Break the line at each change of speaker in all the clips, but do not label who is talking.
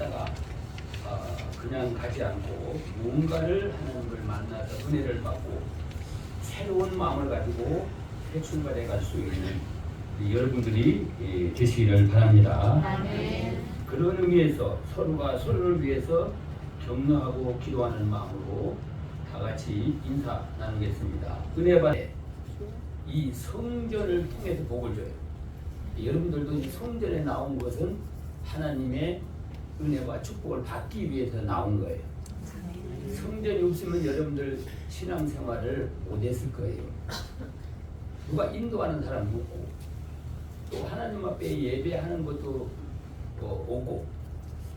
하다가 그냥 가지 않고 뭔가를 하나님을 만나서 은혜를 받고 새로운 마음을 가지고 출발해 갈 수 있는 여러분들이 되시기를 바랍니다.
아멘.
그런 의미에서 서로가 서로를 위해서 격려하고 기도하는 마음으로 다 같이 인사 나누겠습니다. 은혜 받에 이 성전을 통해서 복을 줘요. 여러분들도 이 성전에 나온 것은 하나님의 은혜와 축복을 받기 위해서 나온 거예요. 성전이 없으면 여러분들 신앙생활을 못했을 거예요. 누가 인도하는 사람도 없고 또 하나님 앞에 예배하는 것도 오고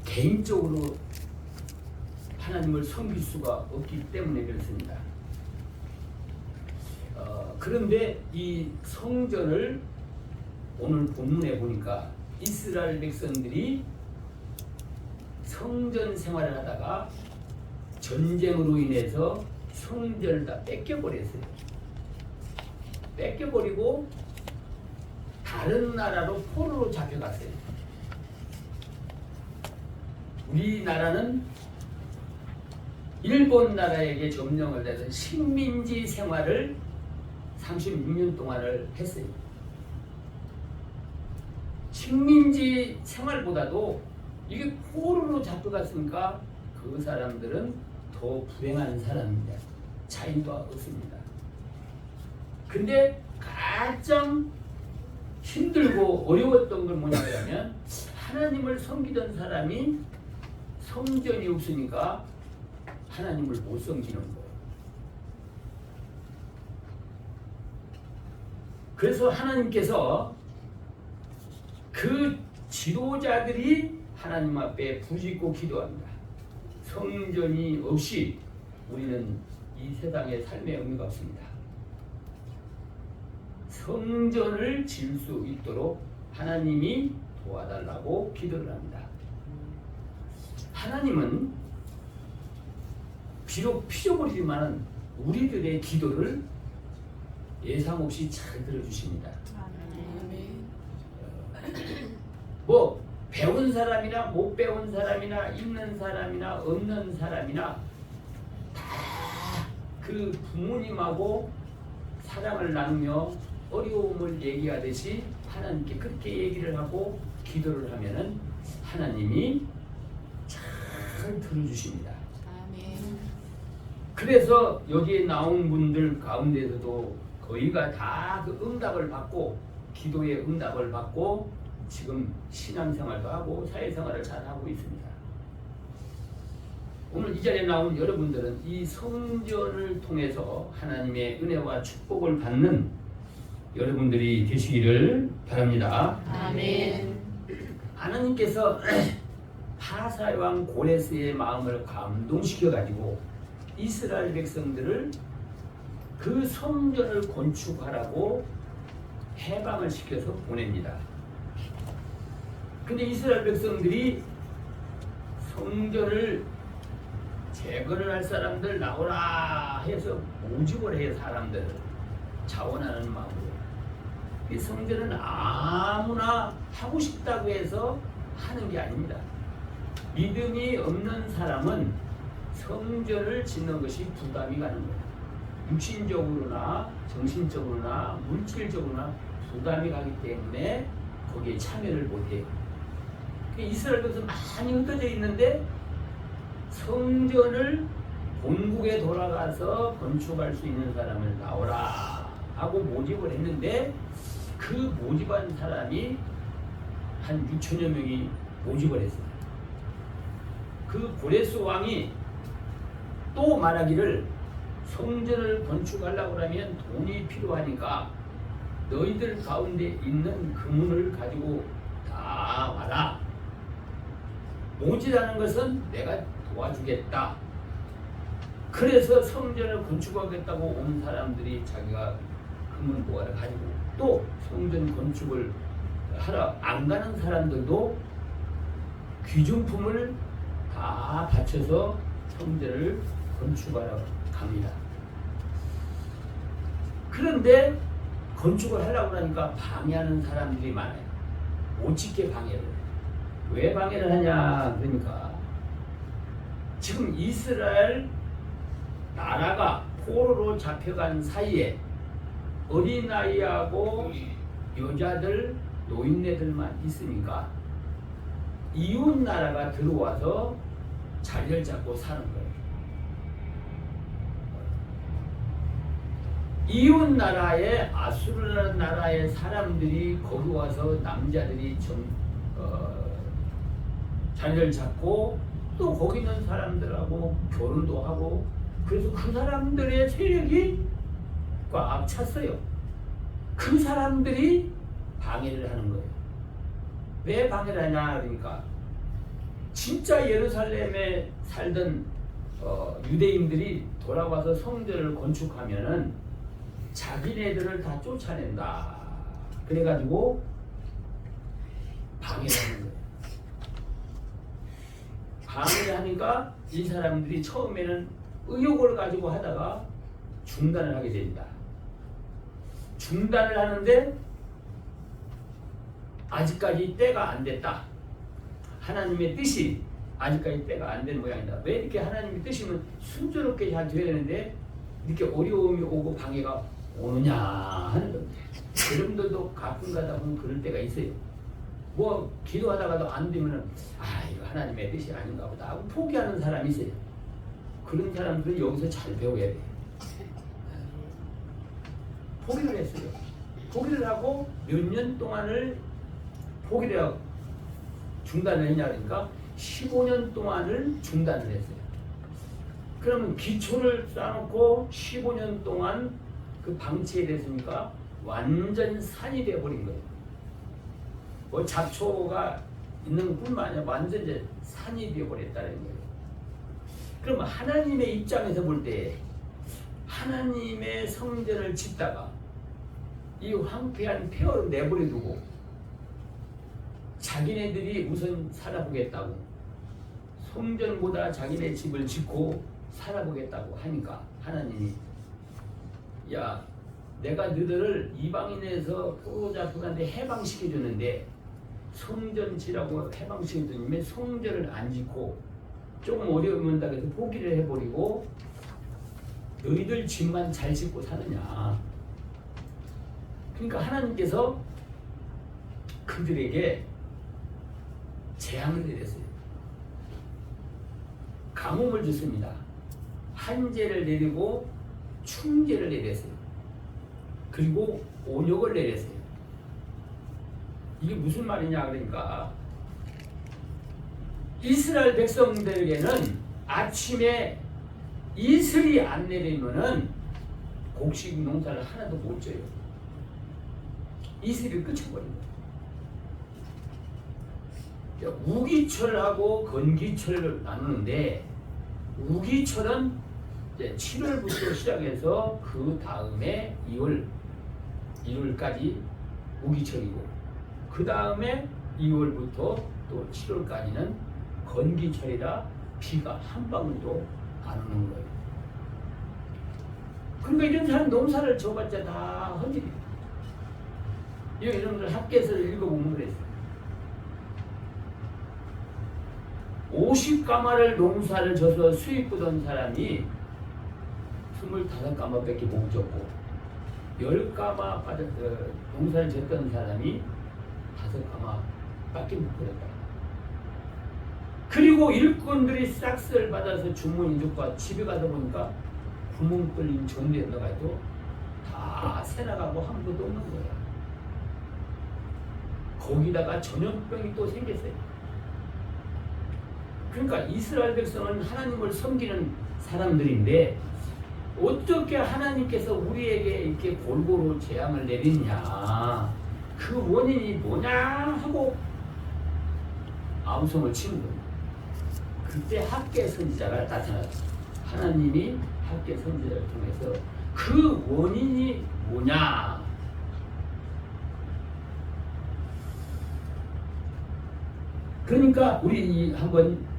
개인적으로 하나님을 섬길 수가 없기 때문에 그렇습니다. 그런데 이 성전을 오늘 본문에 보니까 이스라엘 백성들이 성전 생활을 하다가 전쟁으로 인해서 성전을 다 뺏겨버렸어요. 뺏겨버리고 다른 나라로 포로로 잡혀갔어요. 우리나라는 일본 나라에게 점령을 해서 식민지 생활을 36년 동안을 했어요. 식민지 생활보다도 이게 포로로 잡혀갔으니까 그 사람들은 더 불행한 사람입니다. 차이가 없습니다. 근데 가장 힘들고 어려웠던 건 뭐냐면 하나님을 섬기던 사람이 성전이 없으니까 하나님을 못 섬기는 거예요. 그래서 하나님께서 그 지도자들이 하나님 앞에 부짓고 기도합니다. 성전이 없이 우리는 이 세상의 삶의 의미가 없습니다. 성전을 지을 수 있도록 하나님이 도와달라고 기도를 합니다. 하나님은 비록 피조물이지만 우리들의 기도를 예상 없이 잘 들어주십니다. 뭐 배운 사람이나 못 배운 사람이나 있는 사람이나 없는 사람이나 다 그 부모님하고 사랑을 나누며 어려움을 얘기하듯이 하나님께 그렇게 얘기를 하고 기도를 하면은 하나님이 잘 들어주십니다.
아멘.
그래서 여기에 나온 분들 가운데서도 거의가 다 그 응답을 받고 기도의 응답을 받고 지금 신앙생활도 하고 사회생활을 잘 하고 있습니다. 오늘 이 자리에 나온 여러분들은 이 성전을 통해서 하나님의 은혜와 축복을 받는 여러분들이 되시기를 바랍니다.
아멘.
하나님께서 하사의 왕 고레스의 마음을 감동시켜 가지고 이스라엘 백성들을 그 성전을 건축하라고 해방을 시켜서 보냅니다. 근데 이스라엘 백성들이 성전을 재건을 할 사람들 나오라 해서 모집을 해요. 사람들을 자원하는 마음으로. 이 성전은 아무나 하고 싶다고 해서 하는 게 아닙니다. 믿음이 없는 사람은 성전을 짓는 것이 부담이 가는 거예요. 육신적으로나 정신적으로나 물질적으로나 부담이 가기 때문에 거기에 참여를 못해요. 이스라엘에서 많이 흩어져 있는데 성전을 본국에 돌아가서 건축할 수 있는 사람을 나오라 하고 모집을 했는데 그 모집한 사람이 한 6천여 명이 모집을 했어요. 그 고레스 왕이 또 말하기를 성전을 건축하려고 하면 돈이 필요하니까 너희들 가운데 있는 금은을 가지고 다 와라. 모집하는 것은 내가 도와주겠다. 그래서 성전을 건축하겠다고 온 사람들이 자기가 금은 보화를 가지고 또 성전 건축을 하러 안 가는 사람들도 귀중품을 다 바쳐서 성전을 건축하러 갑니다. 그런데 건축을 하려고 하니까 방해하는 사람들이 많아요. 못 짓게 방해를. 왜 방해를 하냐? 그러니까 지금 이스라엘 나라가 포로로 잡혀간 사이에 어린아이하고 여자들, 노인네들만 있으니까 이웃 나라가 들어와서 자리를 잡고 사는 거예요. 이웃 나라의 아수르라는 나라의 사람들이 거기 와서 남자들이 자리를 잡고 또 거기 있는 사람들하고 결혼도 하고 그래서 그 사람들의 세력이 꽉 찼어요. 그 사람들이 방해를 하는 거예요. 왜 방해를 하냐 그러니까 진짜 예루살렘에 살던 유대인들이 돌아와서 성전을 건축하면은 자기네들을 다 쫓아낸다. 그래가지고 방해를 하는 거예요. 방해를 하니까 이 사람들이 처음에는 의욕을 가지고 하다가 중단을 하게 됩니다. 중단을 하는데 아직까지 때가 안 됐다. 하나님의 뜻이 아직까지 때가 안 된 모양이다. 왜 이렇게 하나님의 뜻이면 순조롭게 잘 돼야 되는데 이렇게 어려움이 오고 방해가 오느냐 하는 겁니다. 여러분들도 가끔 가다 보면 그럴 때가 있어요. 뭐 기도하다가도 안 되면은 이거 하나님의 뜻이 아닌가 보다 하고 포기하는 사람이 있어요. 그런 사람들은 여기서 잘 배워야 돼요. 포기를 했어요. 포기를 하고 몇 년 동안을 포기를 하고 중단을 했냐 그러니까 15년 동안을 중단을 했어요. 그러면 기초를 쌓아놓고 15년 동안 그 방치해 됐으니까 완전 산이 되어버린 거예요. 뭐 잡초가 있는 것뿐만 아니라 완전 이제 산이 되어버렸다는 거예요. 그러면 하나님의 입장에서 볼 때 하나님의 성전을 짓다가 이 황폐한 폐허를 내버려 두고 자기네들이 우선 살아보겠다고 성전보다 자기네 집을 짓고 살아보겠다고 하니까 하나님이 야 내가 너희들을 이방인에서 포로 잡혀간데 해방시켜줬는데 성전 지라고 해방시켜줬는데 성전을 안 짓고 조금 어려우면 해서 포기를 해버리고 너희들 집만 잘 짓고 사느냐. 그러니까 하나님께서 그들에게 재앙을 내렸어요. 가뭄을 줬습니다. 한재를 내리고 충재를 내렸어요. 그리고 온역을 내렸어요. 이게 무슨 말이냐 그러니까 이스라엘 백성들에게는 아침에 이슬이 안 내리면은 곡식 농사를 하나도 못 져요. 이슬이 끝쳐버린 거예요. 우기철하고 건기철을 나누는데 우기철은 이제 7월부터 시작해서 그 다음에 1월까지 우기철이고 그 다음에 2월부터 또 7월까지는 건기철이라 비가 한 방울도 안 오는 거예요. 그러니까 이런 사람 농사를 져봤자 다 헛일이에요. 여러분들 학계서를 읽어보면 그랬어요. 50가마를 농사를 져서 수입 보던 사람이 25가마밖에 못 졌고 10가마 농사를 졌던 사람이 5가마밖에 못 벌었다. 그리고 일꾼들이 싹스를 받아서 주머니들과 집에 가다 보니까 구멍 뚫린 전대에 넣어가지고 다 새나가고 아무것도 없는 거야. 거기다가 전염병이 또 생겼어요. 그러니까 이스라엘 백성은 하나님을 섬기는 사람들인데 어떻게 하나님께서 우리에게 이렇게 골고루 재앙을 내리냐, 그 원인이 뭐냐 하고 아우성을 치는 거예요. 그때 학계 선지자가 나타났어요. 하나님이 학계 선지자를 통해서 그 원인이 뭐냐. 그러니까 우리 한번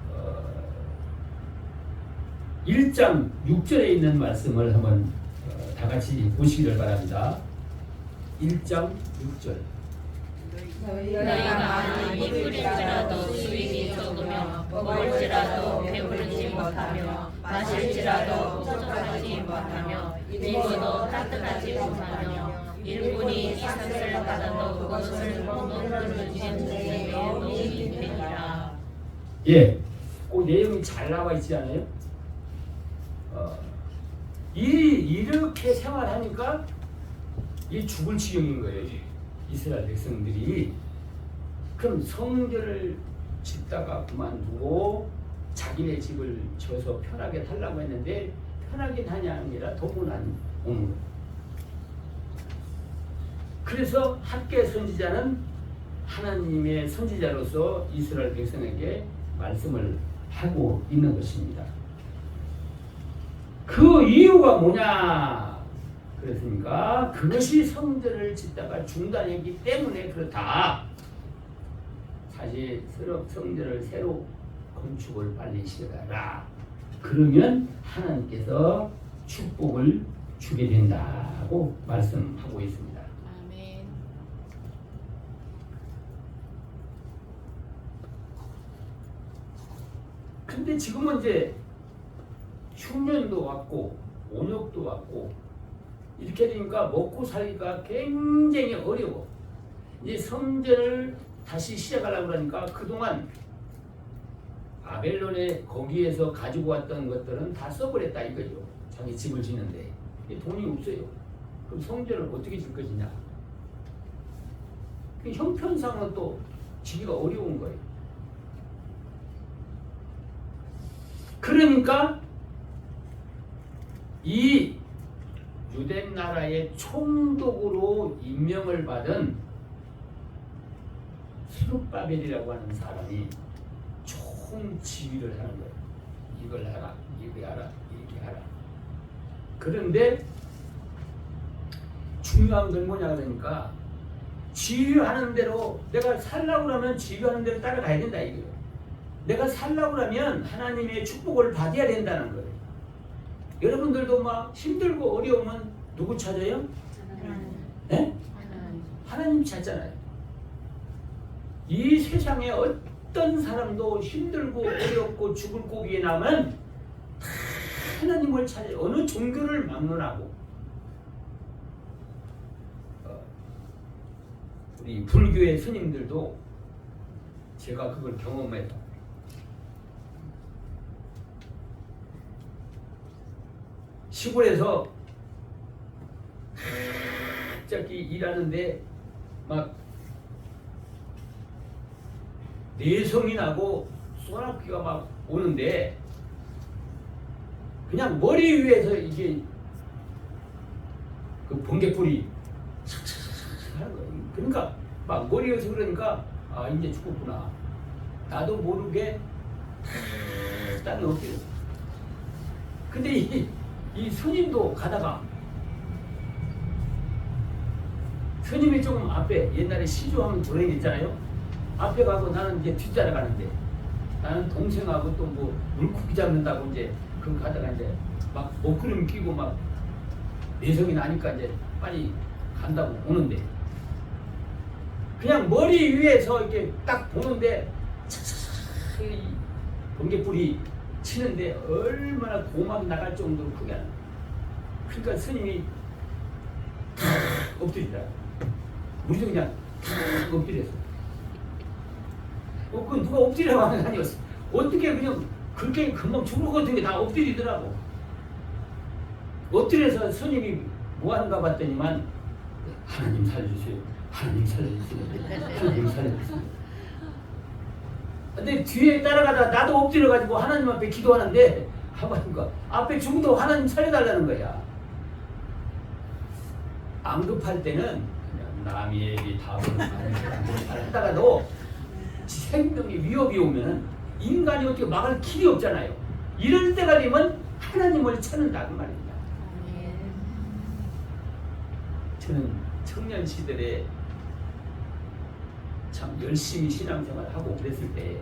1장 6절에 있는 말씀을 한번 다 같이 보시기를 바랍니다. 1장 6절
너희가 많이 뿌릴지라도 수익이 적으며 먹을지라도 배부르지 못하며 마실지라도 부족하지 못하며 입어도 따뜻하지 못하며 일꾼이 삭슬 받아도 그것을 공동으로 주신 자에게 도움이 되리라.
예, 그 내용이 잘 나와 있지 않아요? 이렇게 생활하니까 이 죽을 지경인 거예요. 이스라엘 백성들이. 그럼 성전을 짓다가 그만두고 자기네 집을 져서 편하게 살라고 했는데 편하긴 하냐 아니라 도문 안 오는 거예요. 그래서 학개 선지자는 하나님의 선지자로서 이스라엘 백성에게 말씀을 하고 있는 것입니다. 그 이유가 뭐냐? 그렇습니까? 그것이 성전을 짓다가 중단했기 때문에 그렇다. 사실 성전을 새로 건축을 빨리 시작하라. 그러면 하나님께서 축복을 주게 된다고 말씀하고 있습니다.
아멘.
근데 지금은 이제 흉년도 왔고 온역도 왔고 이렇게 되니까 먹고 살기가 굉장히 어려워. 이제 성전을 다시 시작하려고 그러니까 그동안 바벨론에 거기에서 가지고 왔던 것들은 다 써버렸다 이거죠. 자기 집을 짓는데 돈이 없어요. 그럼 성전을 어떻게 질 것이냐. 형편상은 또 지기가 어려운 거예요. 그러니까 이 유대 나라의 총독으로 임명을 받은 스룹바벨이라고 하는 사람이 총 지휘를 하는 거예요. 이걸 하라, 이거 하라, 이렇게 하라. 그런데 중요한 건 뭐냐 그러니까 지휘하는 대로 내가 살라고 하면 지휘하는 대로 따라가야 된다 이거예요. 내가 살라고 하면 하나님의 축복을 받아야 된다는 거예요. 여러분들도 막 힘들고 어려우면 누구 찾아요? 네? 하나님 찾잖아요. 이 세상에 어떤 사람도 힘들고 어렵고 죽을 고비에 나면 하나님을 찾아요. 어느 종교를 막론하고 우리 불교의 스님들도 제가 그걸 경험해서 시골에서 갑자기 일하는데 막 내성이 나고 소나기가 막 오는데 그냥 머리 위에서 이게 그 번개불이 착착착 하는 거예요. 그러니까 막 머리에서 그러니까 아 이제 죽었구나. 나도 모르게 딱 엎드려. 근데 이 스님도 가다가 스님이 조금 앞에 옛날에 시주하면 도랭이 있잖아요. 앞에 가고 나는 이제 뒷따라가는데 나는 동생하고 또 뭐 물고기 잡는다고 이제 그 가다가 이제 막 옷구름 끼고 막 내성이 나니까 이제 빨리 간다고 오는데 그냥 머리 위에서 이렇게 딱 보는데 차차차 이 번개불이 치는데 얼마나 고막 나갈 정도로 크게 하는. 그러니까 스님이 탁 엎드리더라. 우리도 그냥 탁 엎드렸어. 그 누가 엎드리라고 하는 게 아니었어. 어떻게 그냥 그렇게 금방 죽을 것 같은 게 다 엎드리더라고. 엎드려서 스님이 뭐 하는가 봤더니만 하나님 살려주세요. 하나님 살려주세요. 하나님 살려주세요. 근데 뒤에 따라가다 나도 엎드려가지고 하나님 앞에 기도하는데 하니까 앞에 죽어도 하나님 살려달라는 거야. 안 급할 때는 그냥 남의 얘기 다 하다가도 생명이 위협이 오면 인간이 어떻게 막을 길이 없잖아요. 이럴 때가 되면 하나님을 찾는다 그 말입니다. 저는 청년 시절에 참 열심히 신앙생활하고 그랬을 때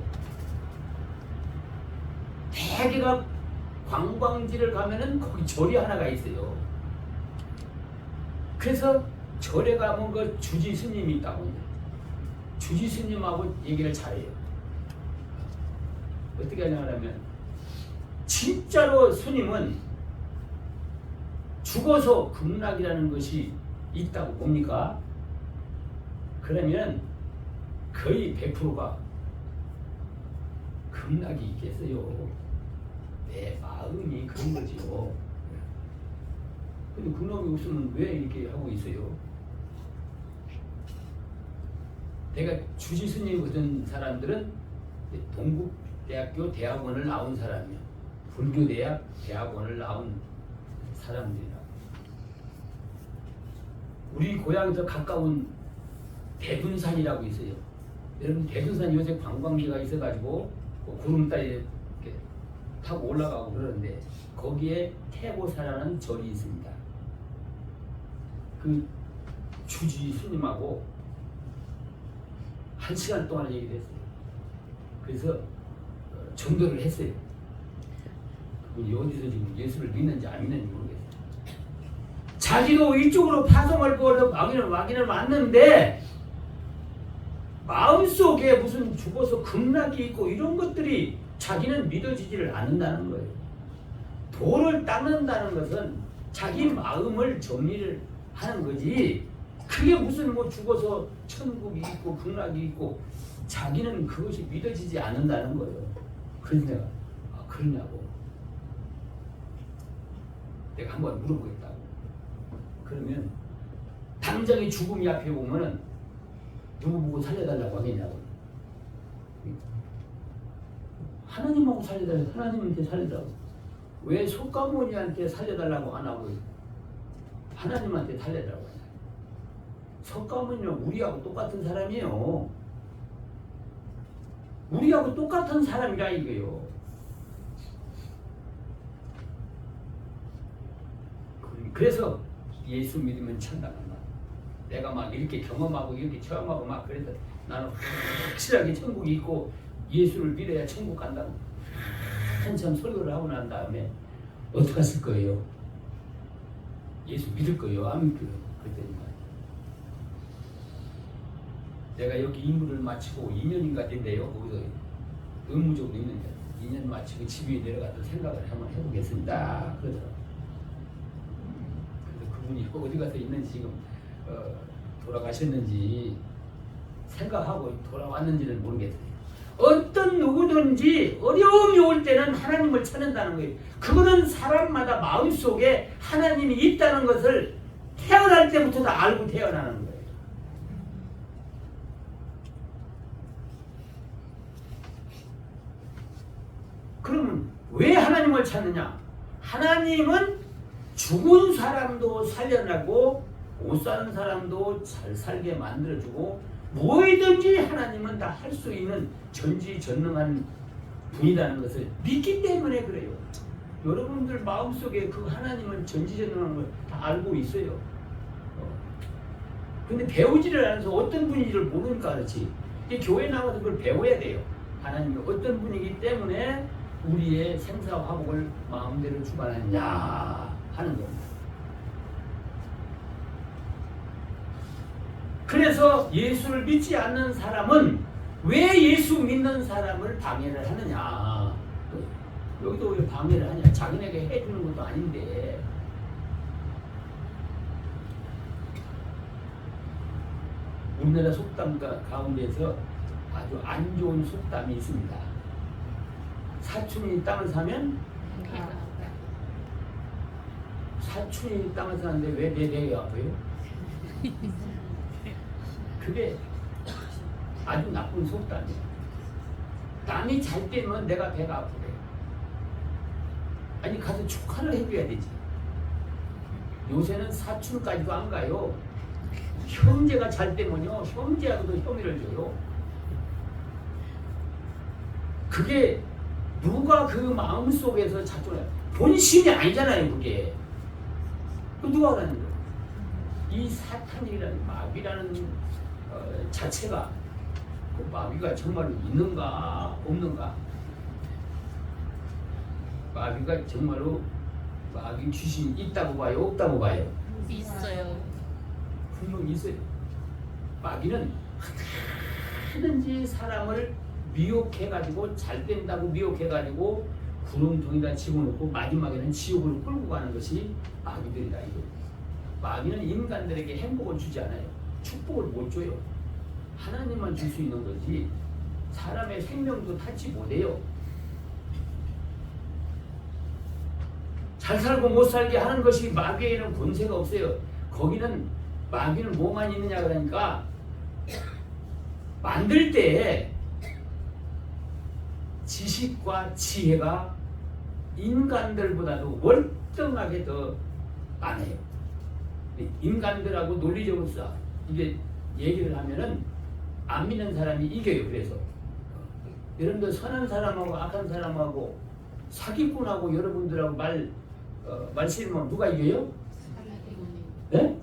대개가 관광지를 가면은 거기 절이 하나가 있어요. 그래서 절에 가면 그 주지 스님이 있다고. 주지 스님하고 얘기를 잘해요. 어떻게 하냐면 진짜로 스님은 죽어서 극락이라는 것이 있다고 봅니까? 그러면 거의 100%가 극락이 있겠어요. 내 마음이 그런 거지요. 근데 극락이 없으면 왜 이렇게 하고 있어요? 내가 주지 스님 같은 사람들은 동국대학교 대학원을 나온 사람이야. 불교대학 대학원을 나온 사람들이라. 우리 고향에서 가까운 대둔산이라고 있어요. 여러분 대둔산 요새 관광지가 있어가지고 구름다리 이렇게 타고 올라가고 그러는데 거기에 태고사라는 절이 있습니다. 그 주지 스님하고 1시간 동안 얘기를 했어요. 그래서 전도를 했어요. 그분이 어디서 지금 예수를 믿는지 안 믿는지 모르겠어요. 자기도 이쪽으로 파송할 거로 확인을 왔는데 마음속에 무슨 죽어서 극락이 있고 이런 것들이 자기는 믿어지지를 않는다는 거예요. 도를 닦는다는 것은 자기 마음을 정리를 하는 거지 그게 무슨 뭐 죽어서 천국이 있고 극락이 있고 자기는 그것이 믿어지지 않는다는 거예요. 그래서 내가 그러냐고 내가 한번 물어보겠다고. 그러면 당장의 죽음이 앞에 오면은 누구 보고 살려달라고 하겠냐고. 하나님하고 살려달라고, 하나님한테 살려달라고. 왜 석가모니한테 살려달라고 안 하고 하나님한테 살려달라고 하냐. 석가모니는 우리하고 똑같은 사람이에요. 우리하고 똑같은 사람이라 이거요. 그래서 예수 믿으면 천당을 막 내가 막 이렇게 경험하고 이렇게 체험하고 막 그래서 나는 확실하게 천국이 있고 예수를 믿어야 천국 간다고 한참 설교를 하고 난 다음에 어떻게 하실 거예요? 예수 믿을 거예요? 안 믿을 거예요? 그랬더니 내가 여기 임무를 마치고 2년인가 된대요. 거기서 의무적으로 있는데 2년 마치고 집에 내려가서 생각을 한번 해보겠습니다. 그러더라고요. 그래서 그분이 어디 가서 있는지 지금 돌아가셨는지 생각하고 돌아왔는지는 모르겠어요. 어떤 누구든지 어려움이 올 때는 하나님을 찾는다는 거예요. 그거는 사람마다 마음속에 하나님이 있다는 것을 태어날 때부터 다 알고 태어나는 거예요. 그러면 왜 하나님을 찾느냐? 하나님은 죽은 사람도 살려내고 못 사는 사람도 잘 살게 만들어주고 뭐든지 하나님은 다 할 수 있는 전지전능한 분이라는 것을 믿기 때문에 그래요. 여러분들 마음속에 그 하나님은 전지전능한 걸 다 알고 있어요. 근데 배우지를 않아서 어떤 분인지를 모르니까 그렇지. 교회 나가서 그걸 배워야 돼요. 하나님이 어떤 분이기 때문에 우리의 생사화복을 마음대로 주관하느냐 하는 겁니다. 그래서 예수를 믿지 않는 사람은 왜 예수 믿는 사람을 방해를 하느냐. 여기도 왜 방해를 하냐. 자기네게 해주는 것도 아닌데. 우리나라 속담 가운데서 아주 안 좋은 속담이 있습니다. 사촌이 땅을 사면 사촌이 땅을 사는데 왜 내 배가 아파요? 그게 아주 나쁜 속담이에요. 남이 잘 때면 내가 배가 아프대. 아니 가서 축하를 해줘야 되지. 요새는 사촌까지도 안 가요. 형제가 잘 때면요 형제하고도 혐의를 줘요. 그게 누가 그 마음속에서 작동해 본심이 아니잖아요. 그게 그 누가 하는 거예요? 이 사탄이라는 마귀라는 자체가 그 마귀가 정말로 있는가 없는가? 마귀가 정말로 마귀 귀신이 있다고 봐요? 없다고 봐요?
있어요.
분명히 있어요. 마귀는 하든지 사람을 미혹해가지고 잘 된다고 미혹해가지고 구름통에다 집어넣고 마지막에는 지옥으로 끌고 가는 것이 마귀들이다 이거. 마귀는 인간들에게 행복을 주지 않아요. 축복을 못 줘요. 하나님만 줄 수 있는 거지 사람의 생명도 닿지 못해요. 잘 살고 못 살게 하는 것이 마귀에는 권세가 없어요. 거기는 마귀는 뭐만 있느냐 그러니까 만들 때 지식과 지혜가 인간들보다도 월등하게 더 많아요. 인간들하고 논리적으로 이게 얘기를 하면은 안 믿는 사람이 이겨요. 그래서 여러분들 선한 사람하고 악한 사람하고 사기꾼하고 여러분들하고 말씀하면 누가 이겨요? 네?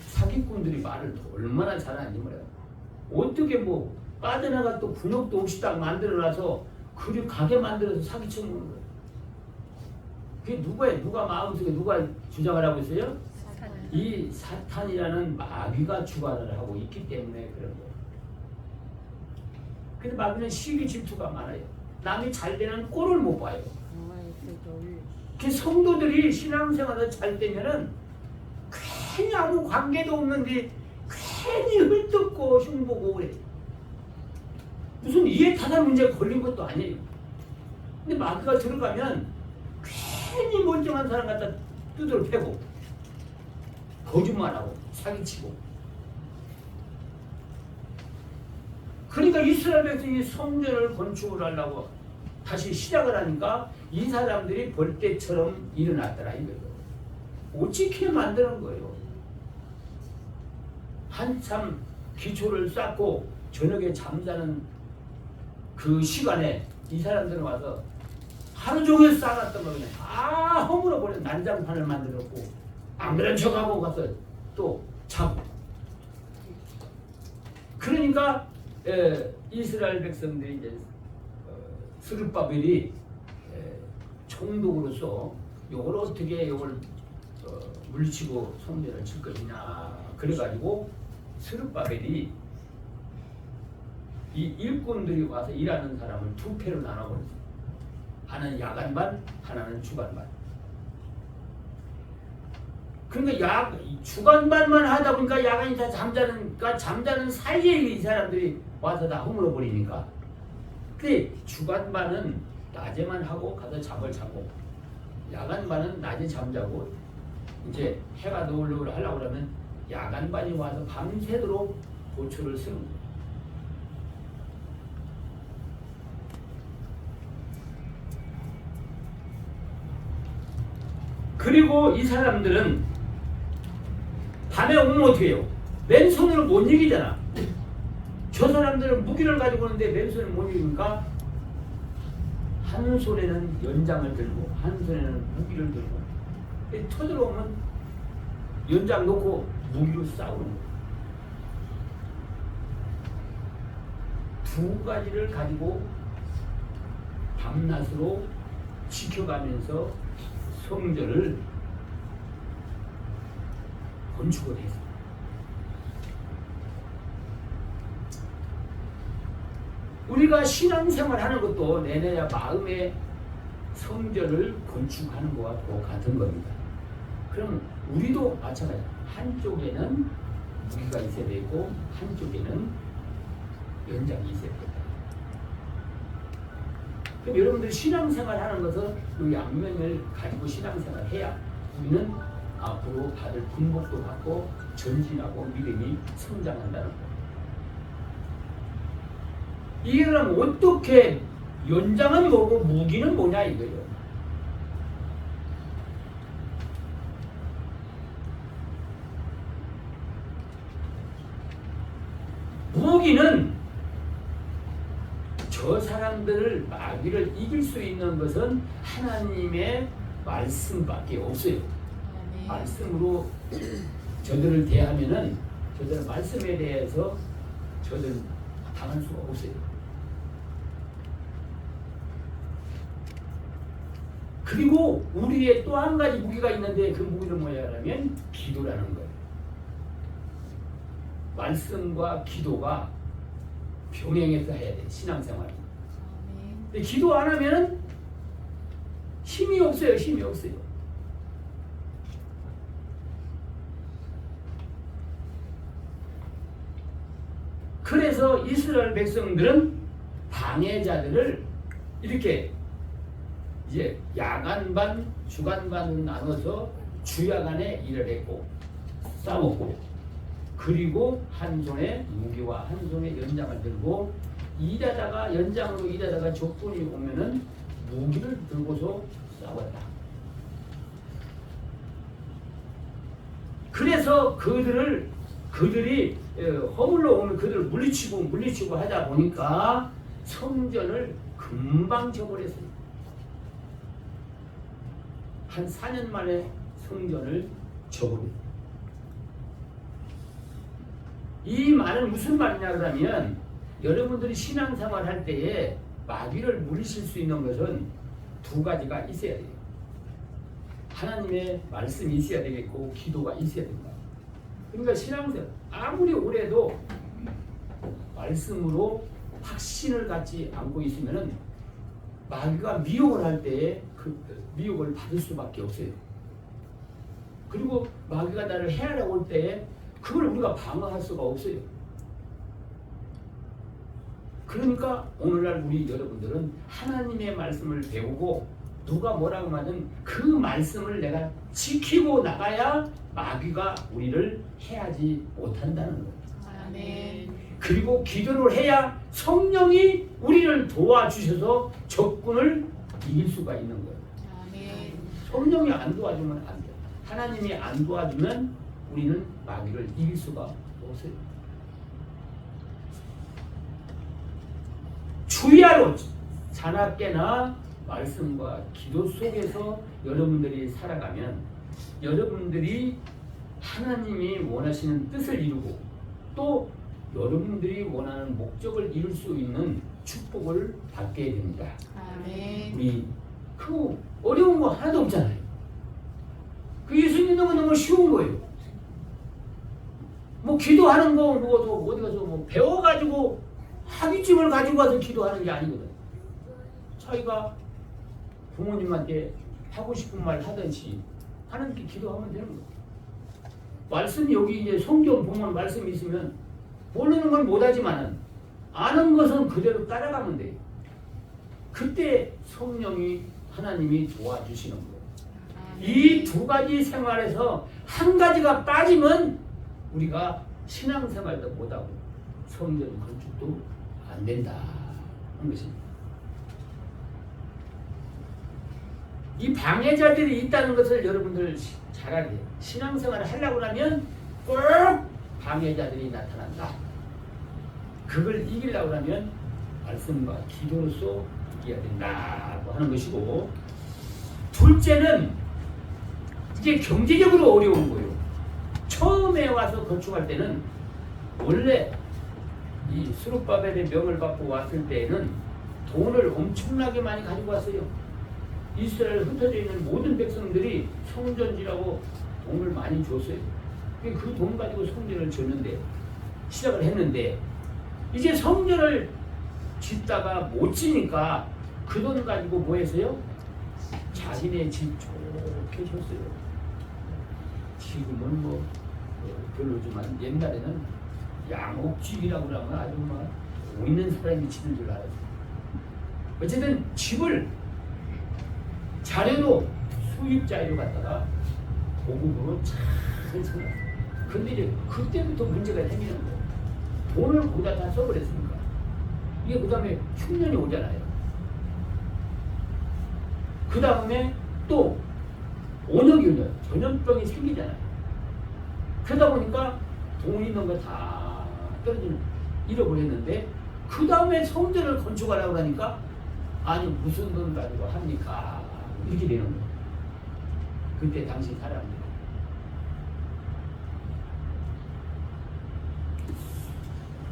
사기꾼들이 말을 얼마나 잘하는지 몰라요. 어떻게 뭐 빠져나가 또 분역도 없이 딱 만들어놔서 그리 가게 만들어서 사기치는 거예요. 그게 누구예요? 누가 마음속에 누가 주장을 하고 있어요? 이 사탄이라는 마귀가 주관을 하고 있기 때문에 그런 거예요. 근데 마귀는 시기 질투가 많아요. 남이 잘 되는 꼴을 못 봐요. 그 성도들이 신앙생활을 잘 되면은 괜히 아무 관계도 없는데 괜히 헐뜯고 흉보고 그래. 무슨 이해 타산 문제가 걸린 것도 아니에요. 근데 마귀가 들어가면 괜히 멀쩡한 사람 갖다 두드러 패고 거짓말하고 사기치고. 그러니까 이스라엘 백성이 성전을 건축을 하려고 다시 시작을 하니까 이 사람들이 벌떼처럼 일어났더라 이거예요. 어떻게 만드는 거예요? 한참 기초를 쌓고 저녁에 잠자는 그 시간에 이 사람들은 와서 하루 종일 쌓았던 거 그냥 다 허물어 버려. 난장판을 만들었고 안 그런 척하고 가서 또 자고. 그러니까 이스라엘 백성들이 이제 스룹바벨이 총독으로서 요걸 어떻게 요걸 물리치고 성전을 칠 것이냐 그래가지고 스룹바벨이 이 일꾼들이 와서 일하는 사람을 두 패로 나눠버렸어요. 하나는 야간반, 하나는 주간반. 그러니까 주간반만 하다 보니까 야간이 다 잠자는 사이에 이 사람들이 와서 다 허물어 버리니까. 근데 주간반은 낮에만 하고 가서 잠을 자고, 야간반은 낮에 잠자고, 이제 해가 노을노을 하려고 그러면 야간반이 와서 밤새도록 보초를 쓰는 거예요. 그리고 이 사람들은 밤에 오면 어떻게 해요? 맨손으로 못 이기잖아. 저 사람들은 무기를 가지고 오는데 맨손을 못 이기니까 한 손에는 연장을 들고 한 손에는 무기를 들고 터들어오면 연장 놓고 무기로 싸우는 거예요. 두 가지를 가지고 밤낮으로 지켜가면서 성전을 건축을 했습니다. 우리가 신앙생활 하는 것도 내내야 마음의 성전을 건축하는 것과 똑같은 겁니다. 그럼 우리도 마찬가지야. 한쪽에는 무기가 있어야 되고 한쪽에는 연장이 있어야 된다. 그럼 여러분들 신앙생활 하는 것은 이 양면을 가지고 신앙생활 해야 우리는 앞으로 받을 분복도 받고 전진하고 믿음이 성장한다는 거예요. 이게 그럼 어떻게 연장은 뭐고 무기는 뭐냐 이거예요. 무기는 저 사람들을 마귀를 이길 수 있는 것은 하나님의 말씀밖에 없어요. 말씀으로 저들을 대하면은 저들 말씀에 대해서 저들 당할 수가 없어요. 그리고 우리의 또 한 가지 무기가 있는데 그 무기는 뭐냐면 기도라는 거예요. 말씀과 기도가 병행해서 해야 돼. 신앙생활.
아멘.
근데 기도 안 하면은 힘이 없어요. 힘이 없어요. 그래서 이스라엘 백성들은 방해자들을 이렇게 이제 야간 반, 주간 반으로 나눠서 주야간에 일을 했고 싸웠고, 그리고 한 손에 무기와 한 손에 연장을 들고 일하다가 연장으로 일하다가 적군이 오면은 무기를 들고서 싸웠다. 그래서 그들이 허물러 오면 그들을 물리치고 하다 보니까 성전을 금방 쳐버렸어요. 한 4년 만에 성전을 쳐버렸어요. 이 말은 무슨 말이냐 그러면, 여러분들이 신앙생활 할 때에 마귀를 물리칠 수 있는 것은 두 가지가 있어야 돼요. 하나님의 말씀이 있어야 되겠고 기도가 있어야 된다. 그러니까 신앙생활 아무리 오래도 말씀으로 확신을 갖지 않고 있으면은 마귀가 미혹을 할 때에 그 미혹을 받을 수밖에 없어요. 그리고 마귀가 나를 해하려고 할 때에 그걸 우리가 방어할 수가 없어요. 그러니까 오늘날 우리 여러분들은 하나님의 말씀을 배우고 누가 뭐라고 하든 그 말씀을 내가 지키고 나가야 마귀가 우리를 해하지 못한다는 거예요.
아멘.
그리고 기도를 해야 성령이 우리를 도와주셔서 적군을 이길 수가 있는 거예요.
아멘.
성령이 안 도와주면 안 돼요. 하나님이 안 도와주면 우리는 마귀를 이길 수가 없어요. 주야로 자나깨나 말씀과 기도 속에서 여러분들이 살아가면 여러분들이 하나님이 원하시는 뜻을 이루고 또 여러분들이 원하는 목적을 이룰 수 있는 축복을 받게 됩니다.
아멘.
우리 그 어려운 거 하나도 없잖아요. 그 예수 믿는 건 너무 쉬운 거예요. 뭐 기도하는 거 뭐도 어디 가서 뭐 배워가지고 학위증을 가지고 와서 기도하는 게 아니거든. 자기가 부모님한테 하고 싶은 말 하든지 하나님께 기도하면 되는 거예요. 말씀이 여기 이제 성경 보면 말씀이 있으면 모르는 건 못하지만은 아는 것은 그대로 따라가면 돼요. 그때 성령이 하나님이 도와주시는 거예요. 이 두 가지 생활에서 한 가지가 빠지면 우리가 신앙생활도 못하고 성전 건축도 안 된다 하는 것입니다. 이 방해자들이 있다는 것을 여러분들 잘 알아야 돼요. 신앙생활을 하려고 하면 꼭 방해자들이 나타난다. 그걸 이기려고 하면 말씀과 기도로서 이겨야 된다고 하는 것이고, 둘째는 이제 경제적으로 어려운 거예요. 처음에 와서 건축할 때는 원래 이 스룹바벨의 명을 받고 왔을 때에는 돈을 엄청나게 많이 가지고 왔어요. 이스라엘 흩어져 있는 모든 백성들이 성전지라고 돈을 많이 줬어요. 그 돈 가지고 성전을 짓는데 시작을 했는데 이제 성전을 짓다가 못 지니까 그 돈 가지고 뭐 했어요? 자기네 집 좋게 줬어요. 지금은 뭐 별로지만 옛날에는 양옥집이라고 그러면 아주 막 있는 사람이 짓는 줄 알았어요. 어쨌든 집을 자료도 수입자료 갖다가 고급으로 잘 써놨어요. 근데 이제 그때부터 문제가 생기는 거예요. 돈을 거기다 다 써버렸으니까. 이게 그 다음에 흉년이 오잖아요. 그 다음에 또 온역이 전염병이 생기잖아요. 그러다 보니까 돈 있는 거 다 떨어지는, 잃어버렸는데 그 다음에 성전을 건축하려고 하니까 아니 무슨 돈 가지고 합니까? 이렇게 되는 거예요. 그때 당시 사람들.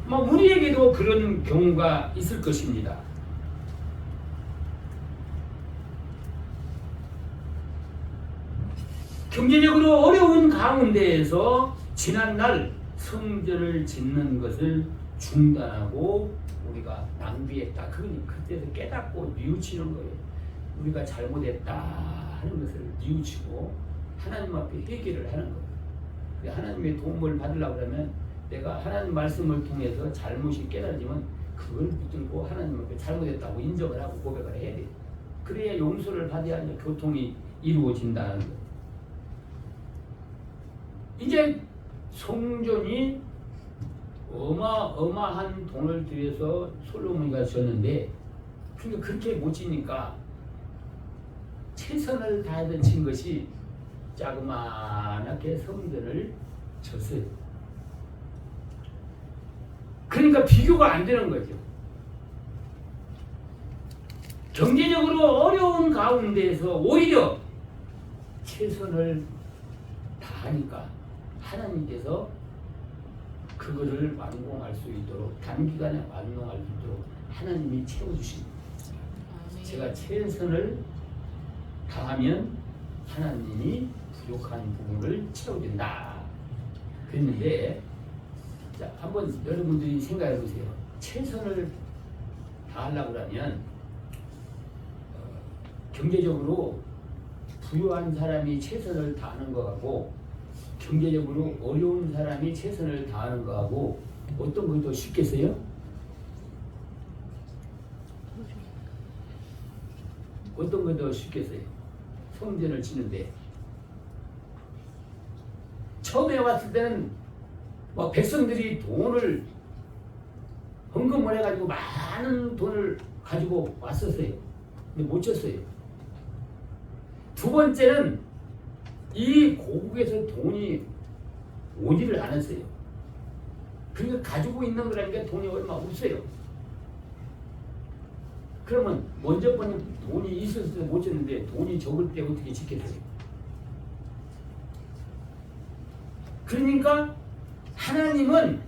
뭐 우리에게도 그런 경우가 있을 것입니다. 경제적으로 어려운 가운데에서 지난날 성전을 짓는 것을 중단하고 우리가 낭비했다. 그건 그때서 깨닫고 뉘우치는 거예요. 우리가 잘못했다 하는 것을 뉘우치고 하나님 앞에 회개를 하는 거예요. 하나님의 도움을 받으려고 그러면 내가 하나님 말씀을 통해서 잘못이 깨달아지면 그걸 붙들고 하나님 앞에 잘못했다고 인정을 하고 고백을 해야 돼요. 그래야 용서를 받아야 교통이 이루어진다는 거예요. 이제 성전이 어마어마한 돈을 들여서 솔로몬이가 지었는데 그러니까 그렇게 못 지니까 최선을 다해서 친 것이 자그마하게 성전을 졌어요. 그러니까 비교가 안 되는 거죠. 경제적으로 어려운 가운데에서 오히려 최선을 다하니까 하나님께서 그거를 완공할 수 있도록 단기간에 완공할 수 있도록 하나님이 채워주십니다. 제가 최선을 다하면 하나님이 부족한 부분을 채워준다. 그랬는데 자, 한번 여러분들이 생각해 보세요. 최선을 다하려고 하면 경제적으로 부유한 사람이 최선을 다하는 것하고 경제적으로 어려운 사람이 최선을 다하는 것하고 어떤 게 더 쉽겠어요? 어떤 게 더 쉽겠어요? 성전을 짓는데 처음에 왔을 때는 막 백성들이 돈을 헌금을 해가지고 많은 돈을 가지고 왔었어요. 근데 못 쳤어요. 두 번째는 이 고국에서 돈이 오지를 않았어요. 그러니까 가지고 있는 거라니까 돈이 얼마 없어요. 그러면 먼저 번은 돈이 있었을 때 못 쳤는데 돈이 적을 때 어떻게 짓겠어요? 그러니까 하나님은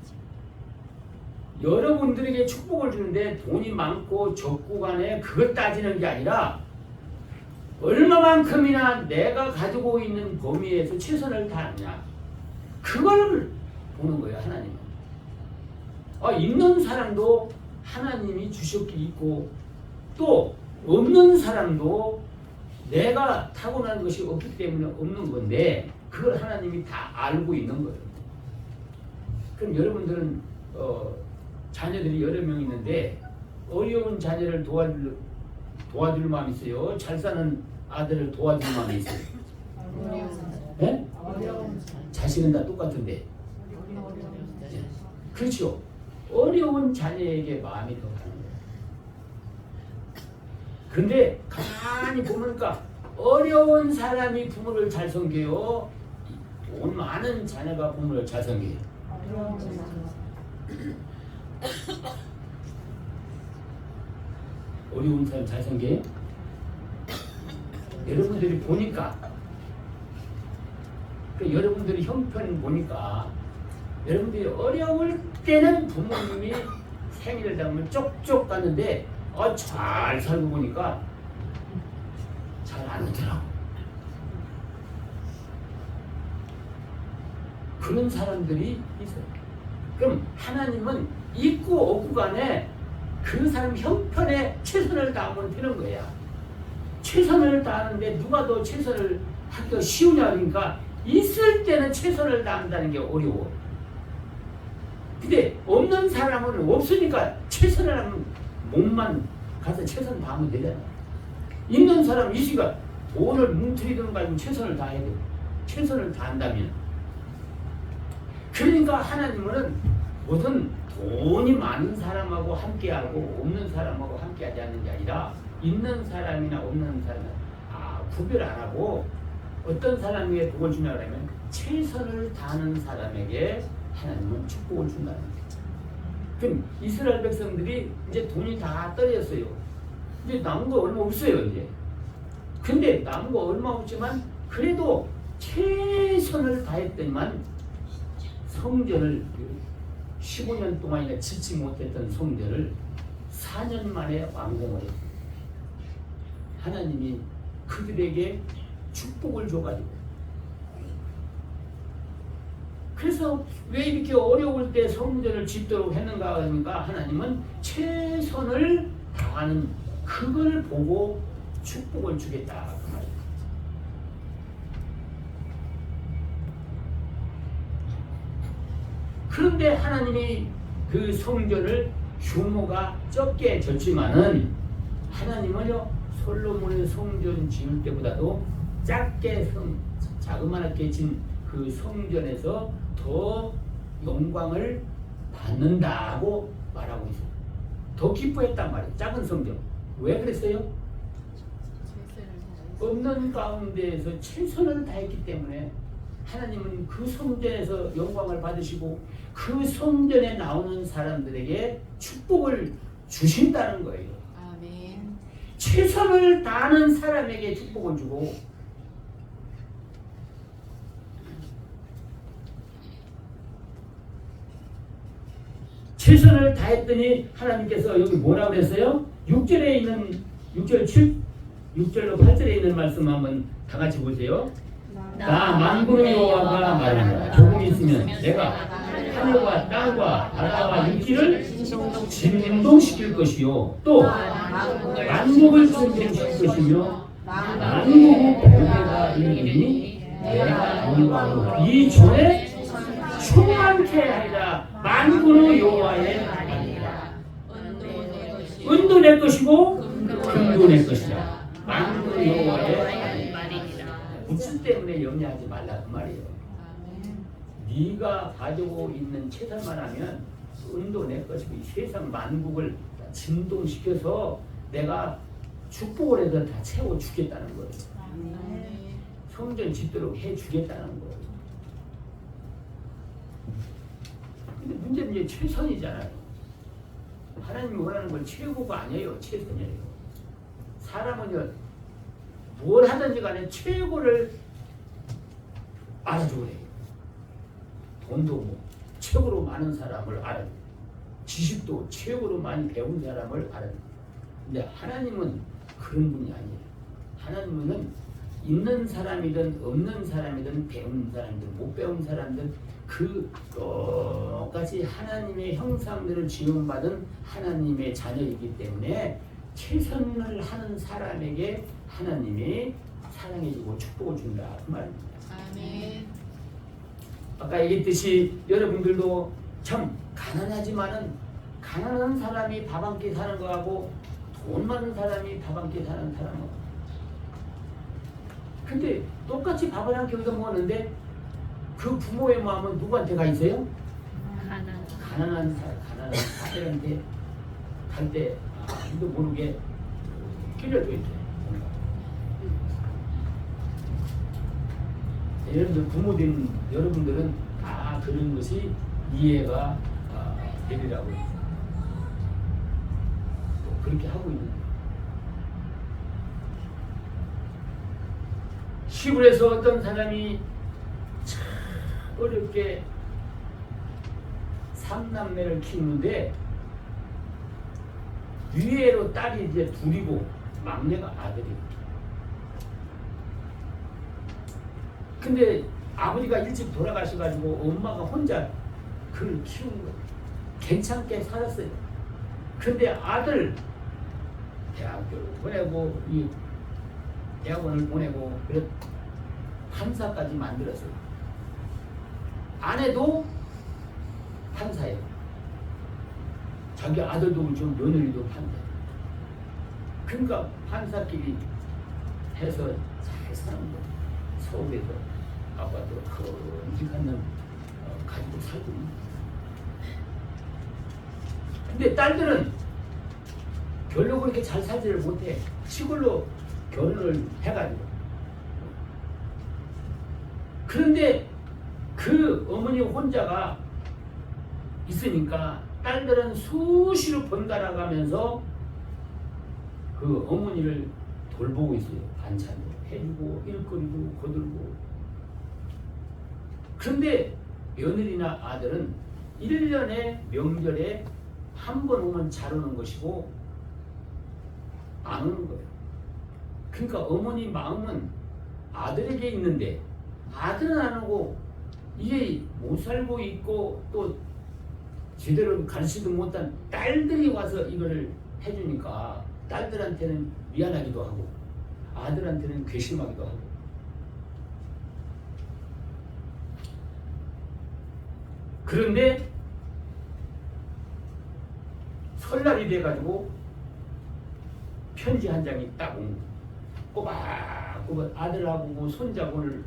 여러분들에게 축복을 주는데 돈이 많고 적고 간에 그걸 따지는 게 아니라 얼마만큼이나 내가 가지고 있는 범위에서 최선을 다하느냐 그걸 보는 거예요. 하나님은. 있는 사람도 하나님이 주셨기 있고 또 없는 사람도 내가 타고난 것이 없기 때문에 없는 건데 그걸 하나님이 다 알고 있는 거예요. 그럼 여러분들은 자녀들이 여러 명 있는데 어려운 자녀를 도와줄 마음이 있어요? 잘 사는 아들을 도와줄 마음이 있어요? 네? 자식은 다 똑같은데. 그렇죠. 어려운 자녀에게 마음이 더 가는 거예요. 근데 가만히 보니까 어려운 사람이 부모를 잘 섬겨요? 돈 많은 자녀가 부모를 잘 섬겨요? 어려운 사람 잘 섬겨요? 여러분들이 보니까 여러분들이 형편 보니까 여러분들이 어려울 때는 부모님이 생일을 잡으면 쪽쪽 갔는데 잘 살고 보니까 잘 안 오더라고. 그런 사람들이 있어요. 그럼 하나님은 있고 없고 간에 그 사람 형편에 최선을 다하면 되는 거야. 최선을 다하는데 누가 더 최선을 하기가 쉬우냐 그러니까 있을 때는 최선을 다한다는 게 어려워. 근데 없는 사람은 없으니까 최선을 하면 몸만 가서 최선 다하면 되잖아. 있는 사람은 있으니까 돈을 뭉트리든 가지고 최선을 다해야 돼. 최선을 다한다면. 그러니까 하나님은 무슨 돈이 많은 사람하고 함께하고 없는 사람하고 함께하지 않는 게 아니라 있는 사람이나 없는 사람은 구별 안 하고 어떤 사람에게 복을 주냐 그러면 최선을 다하는 사람에게 하나님은 축복을 준다는 거예요. 그럼 이스라엘 백성들이 이제 돈이 다 떨어졌어요. 이제 남은 거 얼마 없어요 이제. 근데 남은 거 얼마 없지만 그래도 최선을 다했더니만 성전을 15년 동안이나 짓지 못했던 성전을 4년 만에 완공을 했어요. 하나님이 그들에게 축복을 줘가지고. 그래서 왜 이렇게 어려울 때 성전을 짓도록 했는가 하니까 하나님은 최선을 다하는 그걸 보고 축복을 주겠다 그 말이에요. 그런데 하나님이 그 성전을 규모가 적게 졌지만은 하나님은요 솔로몬의 성전 지을 때보다도 작게 자그마하게 진 그 성전에서 더 영광을 받는다고 말하고 있어요. 더 기뻐했단 말이에요. 작은 성전. 왜 그랬어요? 없는 가운데에서 최선을 다했기 때문에 하나님은 그 성전에서 영광을 받으시고 그 성전에 나오는 사람들에게 축복을 주신다는 거예요.
아멘.
최선을 다하는 사람에게 축복을 주고 최선을 다했더니 하나님께서 여기 뭐라고 그랬어요? 6절에 있는 6절로 8절에 있는 말씀 한번 다 같이 보세요. 나 만군의 여호와가 말한다. 조금 있으면 내가 하늘과 땅과 바다와 육지를 진동시킬 것이요 또 만국을 진동시킬 것이며 만국의 보배가 이르니 내가 영광으로 이 전에 충만케 하리라. 만군의 여호와의 말이라. 은도 내 것이고 금도 내 것이라. 만군의 여호와의 말이라. 우주 때문에 염려하지 말라 그 말이에요. 네가 가지고 있는 최선만 하면 은도 내 것이고 이 세상 만국을 진동시켜서 내가 축복을 해서 다 채워주겠다는 거예요. 성전 짓도록 해주겠다는 거예요. 근데 문제는 이제 최선이잖아요. 하나님이 원하는 건 최고가 아니에요. 최선이에요. 사람은요 뭘 하든지 간에 최고를 알아줘야 해요. 돈도 뭐 최고로 많은 사람을 알아요. 지식도 최고로 많이 배운 사람을 알아요. 근데 하나님은 그런 분이 아니에요. 하나님은 있는 사람이든 없는 사람이든 배운 사람이든 못 배운 사람이든 그 똑같이 하나님의 형상들을 지음받은 하나님의 자녀이기 때문에 최선을 하는 사람에게 하나님이 사랑해주고 축복을 준다 그 말입니다.
아멘.
아까 얘기했듯이 여러분들도 참 가난하지만은 가난한 사람이 밥 한 끼 사는 거하고 돈 많은 사람이 밥 한 끼 사는 사람은 근데 똑같이 밥을 한 끼 얻어 먹었는데 그 부모의 마음은 누구한테 가 있어요? 가난한 아들한테 갈 때 아무도 모르게 끼려져 있어요. 여러분들 부모된 여러분들은 다 그런 것이 이해가 되리라고 그렇게 하고 있는 거예요. 시골에서 어떤 사람이 참 어렵게 삼남매를 키우는데 위에로 딸이 이제 둘이고 막내가 아들이에요. 근데 아버지가 일찍 돌아가셔가지고 엄마가 혼자 그를 키우는 거예요. 괜찮게 살았어요. 근데 아들 대학교를 보내고 이 대학원을 보내고 그래 판사까지 만들었어요. 아내도 판사예요. 자기 아들도 좀 며느리도 판사예요. 그러니까 판사끼리 해서 잘 사는 거예요. 서울에서 아빠도 큼직한 놈 가지고 살고 있는 거예요. 근데 딸들은 별로 그렇게 잘 살지를 못해. 시골로 결혼을 해가지고. 그런데 그 어머니 혼자가 있으니까 딸들은 수시로 번갈아 가면서 그 어머니를 돌보고 있어요. 반찬도 해주고 일거리도 거들고. 그런데 며느리나 아들은 1년에 명절에 한 번 오면 잘 오는 것이고 안 오는 거예요. 그러니까 어머니 마음은 아들에게 있는데 아들은 안 오고 이게 못 살고 있고 또 제대로 가르치도 못한 딸들이 와서 이거를 해주니까 딸들한테는 미안하기도 하고 아들한테는 괘씸하기도 하고. 그런데 설날이 돼가지고 편지 한 장이 딱 온 거예요. 꼬박꼬박 아들하고 뭐 손자고를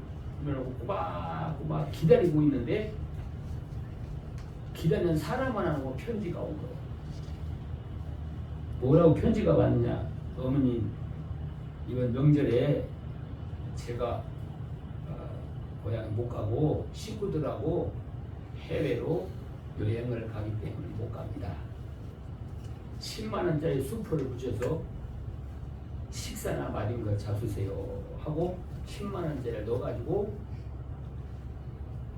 꼬박꼬박 기다리고 있는데 기다리는 사람 하나하고 편지가 온 거예요. 뭐라고 편지가 왔느냐? 어머니, 이번 명절에 제가 고향에 못 가고 식구들하고 해외로 여행을 가기 때문에 못 갑니다. 10만 원짜리 수표를 붙여서 식사나 마린 거 잡수세요 하고 10만 원짜리를 넣어가지고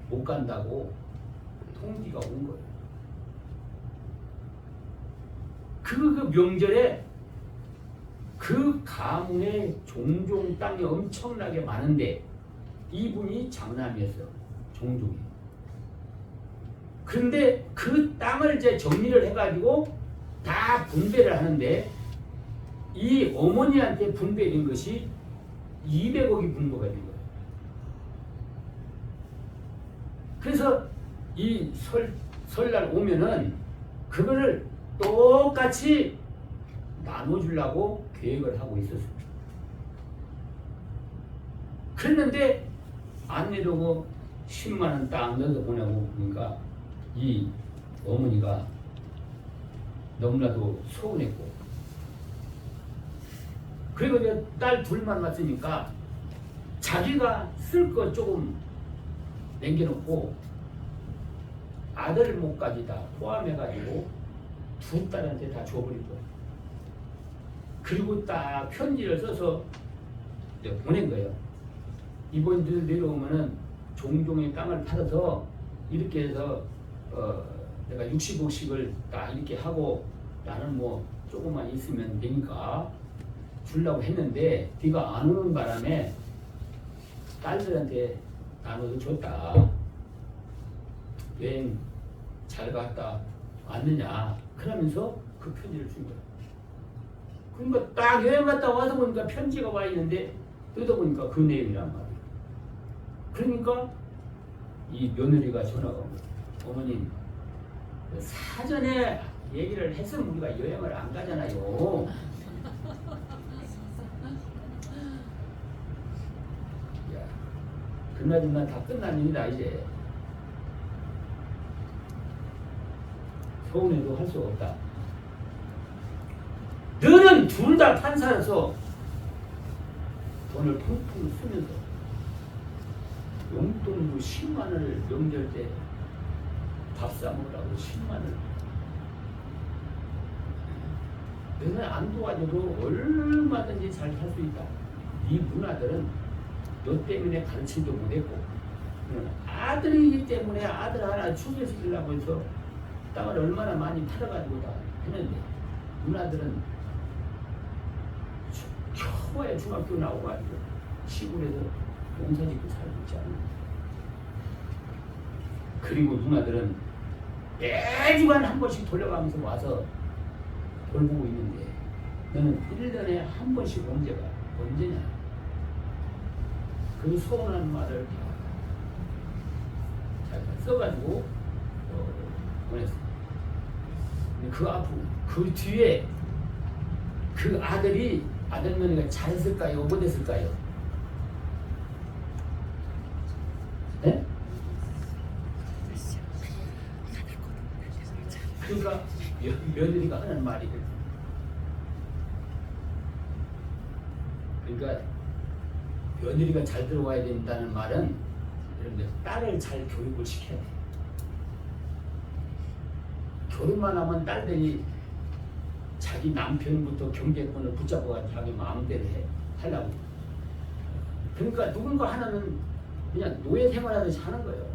못 간다고 통지가 온 거예요. 그 명절에 그 가문에 종종 땅이 엄청나게 많은데 이분이 장남이었어요. 종족이. 그런데 그 땅을 이제 정리를 해가지고 다 분배를 하는데 이 어머니한테 분배된 것이 200억이 분배가 된 거예요. 그래서 이 설날 오면은 그거를 똑같이 나눠주려고 계획을 하고 있었어요. 그랬는데 안 내려고 10만 원 딱 넣어서 보내고 보니까 이 어머니가 너무나도 서운했고, 그리고 이제 딸 둘만 왔으니까 자기가 쓸 거 조금 남겨놓고 아들 목까지 다 포함해가지고 두 딸한테 다 줘버릴 거야. 그리고 딱 편지를 써서 보낸 거예요. 이번 주 내려오면은 종종의 땅을 팔아서 이렇게 해서 내가 60억씩을 딱 이렇게 하고 나는 뭐 조금만 있으면 되니까 주려고 했는데 네가 안 오는 바람에 딸들한테 나눠서 줬다. 여행 잘 갔다 왔느냐 그러면서 그 편지를 준 거야. 그러니까 딱 여행 갔다 와서 보니까 편지가 와 있는데 뜯어보니까 그 내용이란 말이야. 그러니까 이 며느리가 전화가 온 거야. 어머님, 사전에 얘기를 했으면 우리가 여행을 안 가잖아요. 야, 그나저나 다 끝난 일이다 이제. 서운해도 할 수 없다. 너는 둘 다 판사라서 돈을 펑펑 쓰면서 용돈으로 10만 원을 명절 때 밥 사 먹으라고 10만 원. 너는 안 도와줘도 얼마든지 잘 살 수 있다. 네 누나들은 너 때문에 가르치지도 못했고 아들이기 때문에 아들 하나 추계시키려고 해서 땅을 얼마나 많이 팔아가지고 다 했는데 누나들은 겨우에 중학교 나오가지고 시골에서 농사 짓고 살고 있지 않나. 그리고 누나들은 매주간 한 번씩 돌려가면서 와서 돌보고 있는데 너는 1년에 한 번씩 언제냐. 그 서운한 말을 잘 써가지고 보냈어. 그 앞으로 그 뒤에 그 아들며느리가 잘했을까요? 못했을까요? 네? 그러니까 며느리가 하는 말이 그러니까 며느리가 잘 들어와야 된다는 말은 여러분들 딸을 잘 교육을 시켜야 돼. 결혼만 하면 딸들이 자기 남편부터 경제권을 붙잡아가지고 자기 마음대로 하려고. 그러니까 누군가 하나는 그냥 노예 생활하듯이 하는 거예요.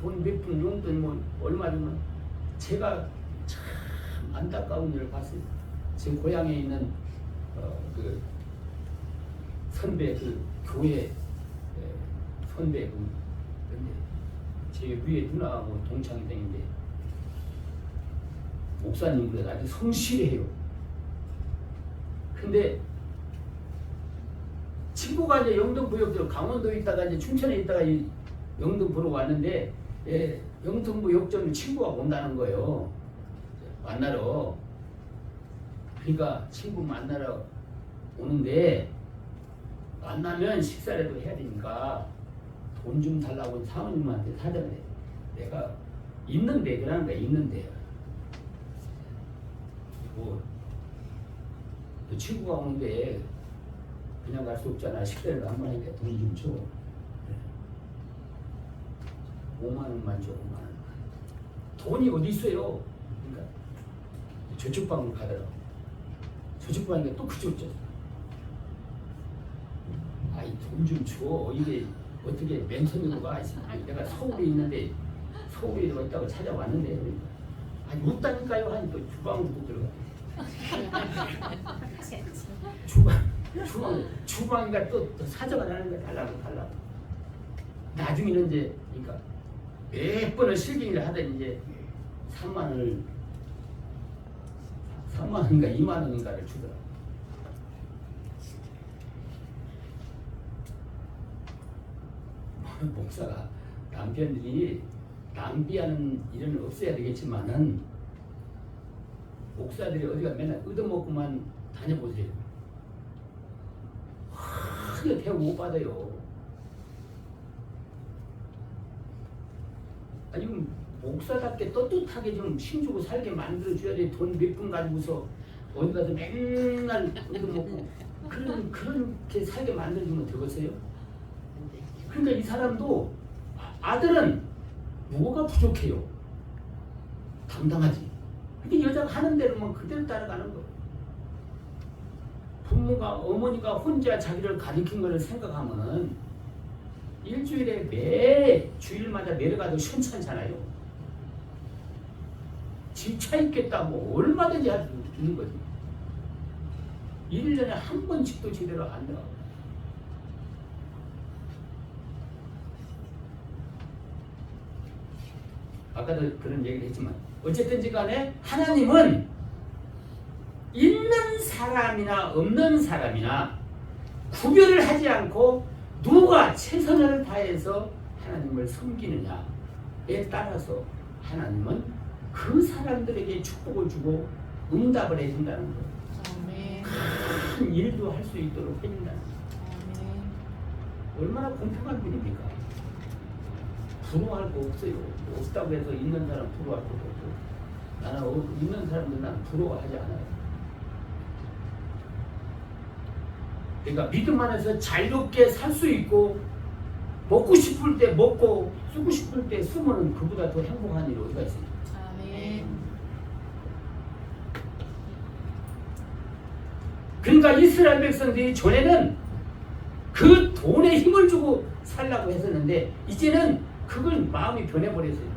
돈 몇 푼 용돈 뭐 얼마 주면. 제가 참 안타까운 일을 봤어요. 제 고향에 있는 그 선배 그 교회 선배 근데 제 위에 누나하고 동창이 되는데 목사님보다 아주 성실해요. 근데 친구가 이제 영등포역 강원도에 있다가 이제 춘천에 있다가 영등포로 왔는데 영등포 역점에 친구가 온다는 거예요. 만나러. 그러니까 친구 만나러 오는데 만나면 식사라도 해야 되니까 돈 좀 달라고 사모님한테 사자래. 내가 있는데 그러는 거야. 있는데 뭐 너 친구가 오는데 그냥 갈 수 없잖아. 식사를 한 번 하니까 돈 좀 줘. 5만 원만 줘. 5만 원. 돈이 어디 있어요? 그러니까 저축방으로 가더라고. 저축방이니까 또 그저 없잖아. 아이 돈 좀 줘. 이게 어떻게 맨손으로 가? 내가 서울에 있는데 서울에 있다고 찾아왔는데 그러니까. 아니 없다니까요. 하니 또 주방으로 못 들어가. 주방이가 또 사정을 하는 거야. 달라고. 나중에는 이제 그러니까 몇 번을 실갱이를 하더니 이제 3만 원인가 2만 원인가를 주더라. 목사가 남편들이 낭비하는 일은 없어야 되겠지만은 목사들이 어디가 맨날 얻어먹고만 다녀보세요. 크게 대우 못 받아요. 아니 목사답게 떳떳하게 좀 힘주고 살게 만들어줘야 돼. 돈 몇 푼 가지고서 어디 가서 맨날 얻어먹고 그렇게 살게 만들어주면 되겠어요? 그러니까 이 사람도 아들은 뭐가 부족해요? 당당하지. 근데 여자가 하는 대로만 그대로 따라가는 거예요. 부모가 어머니가 혼자 자기를 가리킨 것을 생각하면은 일주일에 매 주일마다 내려가도 시원찮잖아요. 집 차 있겠다 뭐 얼마든지 할 수 있는 거지. 1년에 한 번 집도 제대로 안 들어가. 아까도 그런 얘기를 했지만 어쨌든지 간에 하나님은 있는 사람이나 없는 사람이나 구별을 하지 않고 누가 최선을 다해서 하나님을 섬기느냐에 따라서 하나님은 그 사람들에게 축복을 주고 응답을 해준다는 거예요.
아멘.
큰 일도 할 수 있도록 해준다는 거예요.
아멘.
얼마나 공평한 분입니까? 부러워할 거 없어요. 없다고 해서 있는 사람 부러워할 것도 없고 나는 있는 사람들 난 부러워하지 않아요. 그러니까 믿음 안에서 자유롭게 살 수 있고 먹고 싶을 때 먹고 쓰고 싶을 때 쓰면 그보다 더 행복한 일이 어디가 있어요?
아멘.
그러니까 이스라엘 백성들이 전에는 그 돈에 힘을 주고 살라고 했었는데 이제는 그걸 마음이 변해버렸어요.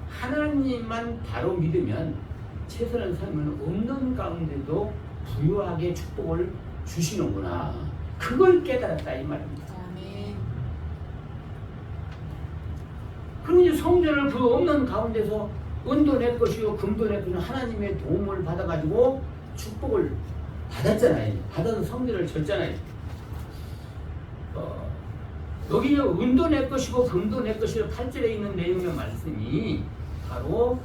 하나님만 바로 믿으면 최선을 살면 없는 가운데도 부유하게 축복을 주시는구나. 그걸 깨달았다 이 말입니다.
아멘.
그럼 이제 성전을 그 없는 가운데서 은도 내 것이요 금도 내 것이요 하나님의 도움을 받아가지고 축복을 받았잖아요. 받아서 성전을 졌잖아요. 여기 은도 내 것이고 금도 내 것이요 8절에 있는 내용의 말씀이 바로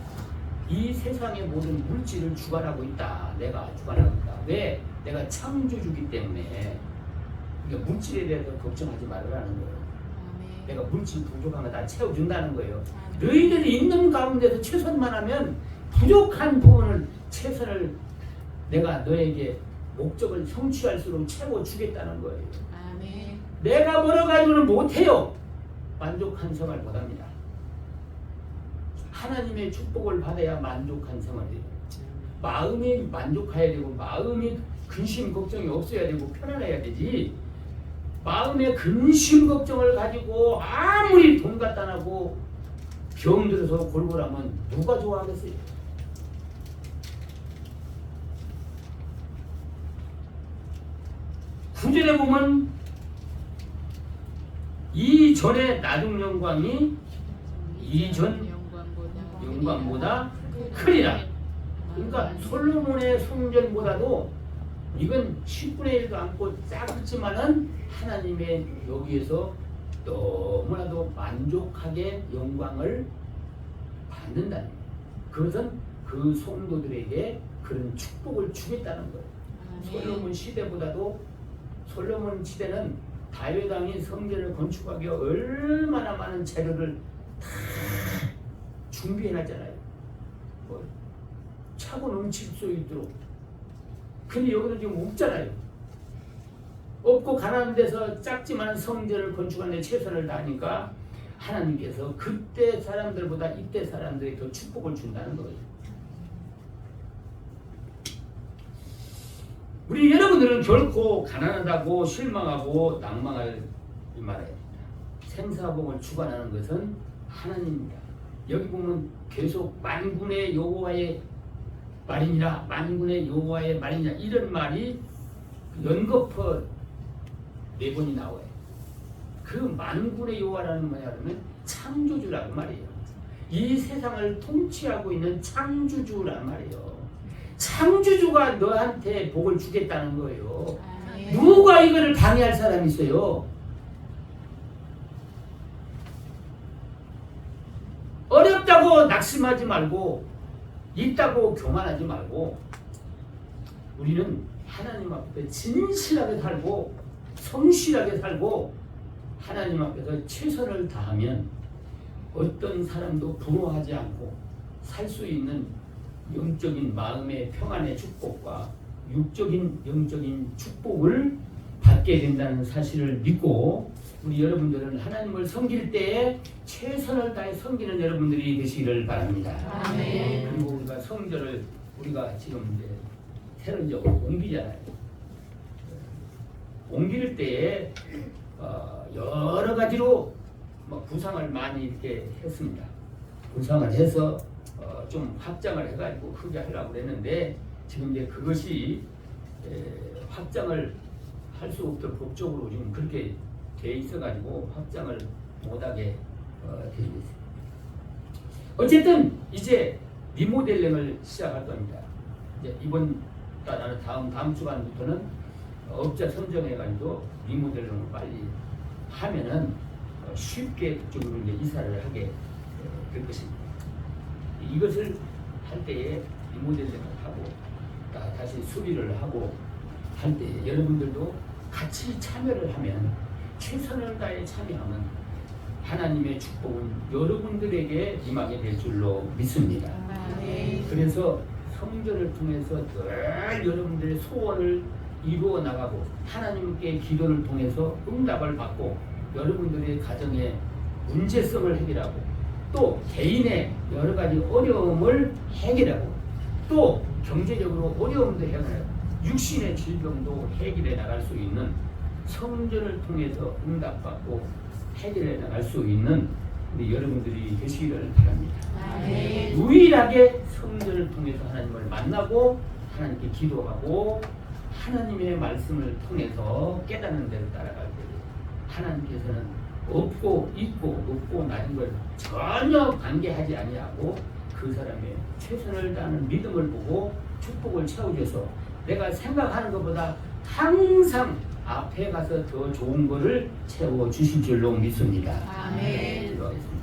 이 세상의 모든 물질을 주관하고 있다. 내가 주관하고 있다. 왜? 내가 창조주기 때문에 그러니까 물질에 대해서 걱정하지 말라는 거예요.
아멘.
내가 물질 부족한 거 다 채워준다는 거예요.
아멘.
너희들이 있는 가운데서 최선만 하면 부족한 부분을 최선을 내가 너에게 목적을 성취할수록 채워주겠다는 거예요.
아멘.
내가 벌어가지고는 못해요. 만족한 생활 못합니다. 하나님의 축복을 받아야 만족한 생활이에요. 마음이 만족해야 되고 마음이 근심 걱정이 없어야 되고 편안해야 되지. 마음에 근심 걱정을 가지고 아무리 돈 갖다 나고 병들어서 골골하면 누가 좋아하겠어요? 구절에 보면 이전의 나중 영광이 이전 영광보다 크리라. 그러니까 솔로몬의 성전보다도 이건 10분의 1도 않고 작지만은 하나님의 여기에서 너무나도 만족하게 영광을 받는다는 거예요. 그것은 그 성도들에게 그런 축복을 주겠다는 거예요. 솔로몬 시대보다도 솔로몬 시대는 다윗 왕이 성전을 건축하기 얼마나 많은 재료를 다 준비해놨잖아요. 뭐 차고 넘칠 수 있도록. 근데 여기는 지금 없잖아요. 없고 가난한 데서 작지만 성전을 건축하는 데 최선을 다하니까 하나님께서 그때 사람들보다 이때 사람들이 더 축복을 준다는 거예요. 우리 여러분들은 결코 가난하다고 실망하고 낭망할 말아야 됩니다. 생사복을 주관하는 것은 하나님입니다. 여기 보면 계속 만군의 여호와의 말이니라, 만군의 여호와의 말이니라, 이런 말이 연거푸 4번이 나와요. 그 만군의 여호와라는 뭐냐면 창조주라는 말이에요. 이 세상을 통치하고 있는 창조주라는 말이에요. 창조주가 너한테 복을 주겠다는 거예요. 누가 이거를 방해할 사람이 있어요? 어렵다고 낙심하지 말고, 있다고 교만하지 말고, 우리는 하나님 앞에 진실하게 살고 성실하게 살고 하나님 앞에서 최선을 다하면 어떤 사람도 부러워하지 않고 살 수 있는 영적인 마음의 평안의 축복과 육적인 영적인 축복을 받게 된다는 사실을 믿고, 우리 여러분들은 하나님을 섬길 때에 최선을 다해 섬기는 여러분들이 되시기를 바랍니다.
아멘.
그리고 우리가 성전을 우리가 지금 이제 새로 이제 옮기잖아요. 옮길 때에 여러 가지로 구상을 많이 이렇게 했습니다. 구상을 해서 좀 확장을 해가지고 크게 하려고 그랬는데, 지금 이제 그것이 확장을 할 수 없도록 법적으로 지금 그렇게 돼 있어가지고 확장을 못하게 되고 있습니다. 어쨌든 이제 리모델링을 시작할 겁니다. 이제 이번 달, 다음 주간부터는 업자 선정해가지고 리모델링을 빨리 하면은 쉽게 그쪽으로 이제 이사를 하게 될 것입니다. 이것을 할 때에 리모델링을 하고 다시 수리를 하고 할 때 여러분들도 같이 참여를 하면, 최선을 다해 참여하면 하나님의 축복은 여러분들에게 임하게 될 줄로 믿습니다. 그래서 성전을 통해서 늘 여러분들의 소원을 이루어 나가고 하나님께 기도를 통해서 응답을 받고 여러분들의 가정의 문제성을 해결하고 또 개인의 여러 가지 어려움을 해결하고 또 경제적으로 어려움도 해결하고 육신의 질병도 해결해 나갈 수 있는 성전을 통해서 응답받고 해결해 나갈 수 있는 우리 여러분들이 되시기를 바랍니다. 유일하게 성전을 통해서 하나님을 만나고 하나님께 기도하고 하나님의 말씀을 통해서 깨닫는 대로 따라갈 때 하나님께서는 없고 있고 높고 낮은 걸 전혀 관계하지 아니하고 그 사람의 최선을 다하는 믿음을 보고 축복을 채워줘서 내가 생각하는 것보다 항상 앞에 가서 더 좋은 것을 채워주실 줄로 믿습니다.
아멘.
기도하겠습니다.